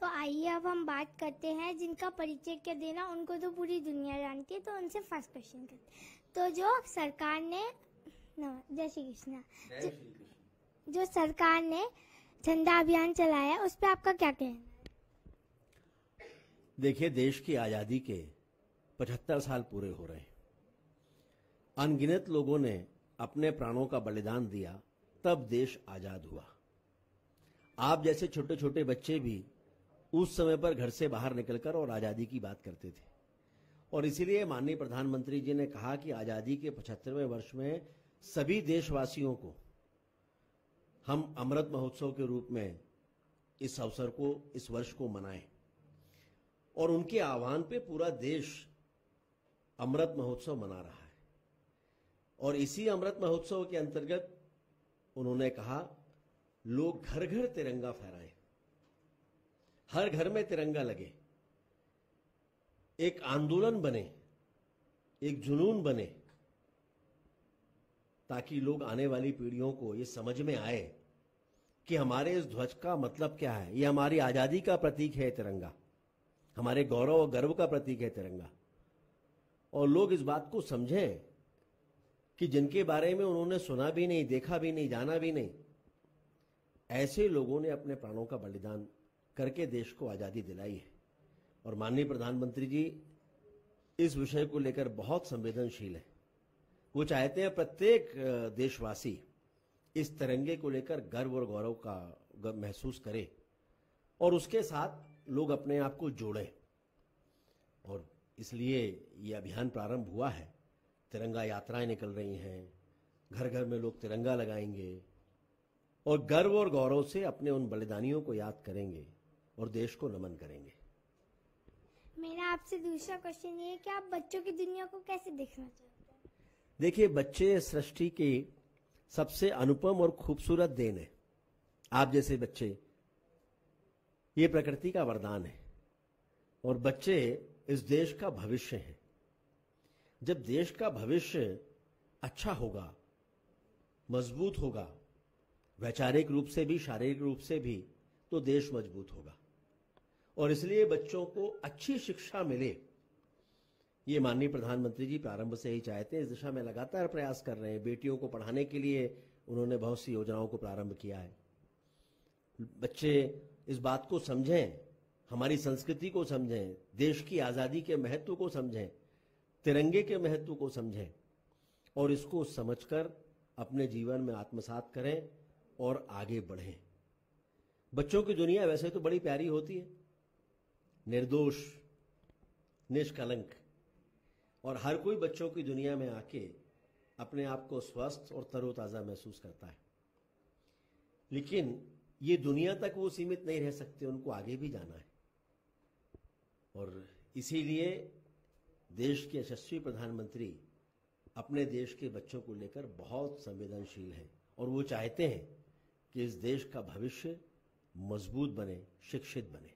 तो आइए अब हम बात करते हैं जिनका परिचय क्या देना, उनको तो पूरी दुनिया जानती है, तो उनसे फर्स्ट क्वेश्चन करते हैं। तो जो सरकार ने जय श्री कृष्ण जो सरकार ने झंडा अभियान चलाया उस पर आपका क्या कहना है? देखिए, देश की आजादी के 75 साल पूरे हो रहे हैं। अनगिनत लोगों ने अपने प्राणों का बलिदान दिया, तब देश आजाद हुआ। आप जैसे छोटे छोटे बच्चे भी उस समय पर घर से बाहर निकलकर और आजादी की बात करते थे, और इसीलिए माननीय प्रधानमंत्री जी ने कहा कि आजादी के 75वें वर्ष में सभी देशवासियों को हम अमृत महोत्सव के रूप में इस अवसर को, इस वर्ष को मनाएं। और उनके आह्वान पे पूरा देश अमृत महोत्सव मना रहा है। और इसी अमृत महोत्सव के अंतर्गत उन्होंने कहा, लोग घर घर तिरंगा फहराएं, हर घर में तिरंगा लगे, एक आंदोलन बने, एक जुनून बने, ताकि लोग आने वाली पीढ़ियों को ये समझ में आए कि हमारे इस ध्वज का मतलब क्या है। ये हमारी आजादी का प्रतीक है तिरंगा, हमारे गौरव और गर्व का प्रतीक है तिरंगा। और लोग इस बात को समझें कि जिनके बारे में उन्होंने सुना भी नहीं, देखा भी नहीं, जाना भी नहीं, ऐसे लोगों ने अपने प्राणों का बलिदान करके देश को आजादी दिलाई है। और माननीय प्रधानमंत्री जी इस विषय को लेकर बहुत संवेदनशील है। वो चाहते हैं प्रत्येक देशवासी इस तिरंगे को लेकर गर्व और गौरव का महसूस करे, और उसके साथ लोग अपने आप को जोड़ें। और इसलिए ये अभियान प्रारंभ हुआ है। तिरंगा यात्राएं निकल रही हैं, घर घर में लोग तिरंगा लगाएंगे और गर्व और गौरव से अपने उन बलिदानियों को याद करेंगे और देश को नमन करेंगे। मेरा आपसे दूसरा क्वेश्चन ये है कि आप बच्चों की दुनिया को कैसे देखना चाहते हैं? देखिए, बच्चे सृष्टि की सबसे अनुपम और खूबसूरत देन है। आप जैसे बच्चे, ये प्रकृति का वरदान है, और बच्चे इस देश का भविष्य हैं। जब देश का भविष्य अच्छा होगा, मजबूत होगा, वैचारिक रूप से भी, शारीरिक रूप से भी, तो देश मजबूत होगा। और इसलिए बच्चों को अच्छी शिक्षा मिले, ये माननीय प्रधानमंत्री जी प्रारंभ से ही चाहते हैं। इस दिशा में लगातार प्रयास कर रहे हैं। बेटियों को पढ़ाने के लिए उन्होंने बहुत सी योजनाओं को प्रारंभ किया है। बच्चे इस बात को समझें, हमारी संस्कृति को समझें, देश की आजादी के महत्व को समझें, तिरंगे के महत्व को समझें, और इसको समझकर अपने जीवन में आत्मसात करें और आगे बढ़ें। बच्चों की दुनिया वैसे तो बड़ी प्यारी होती है, निर्दोष, निष्कलंक, और हर कोई बच्चों की दुनिया में आके अपने आप को स्वस्थ और तरोताजा महसूस करता है। लेकिन ये दुनिया तक वो सीमित नहीं रह सकते, उनको आगे भी जाना है। और इसीलिए देश के यशस्वी प्रधानमंत्री अपने देश के बच्चों को लेकर बहुत संवेदनशील हैं, और वो चाहते हैं कि इस देश का भविष्य मजबूत बने, शिक्षित बने।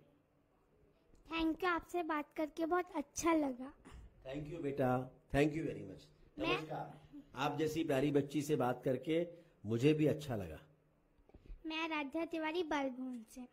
थैंक यू, आपसे बात करके बहुत अच्छा लगा। थैंक यू बेटा, थैंक यू वेरी मच। नमस्कार। आप जैसी प्यारी बच्ची से बात करके मुझे भी अच्छा लगा। मैं राधा तिवारी बाल भवन से।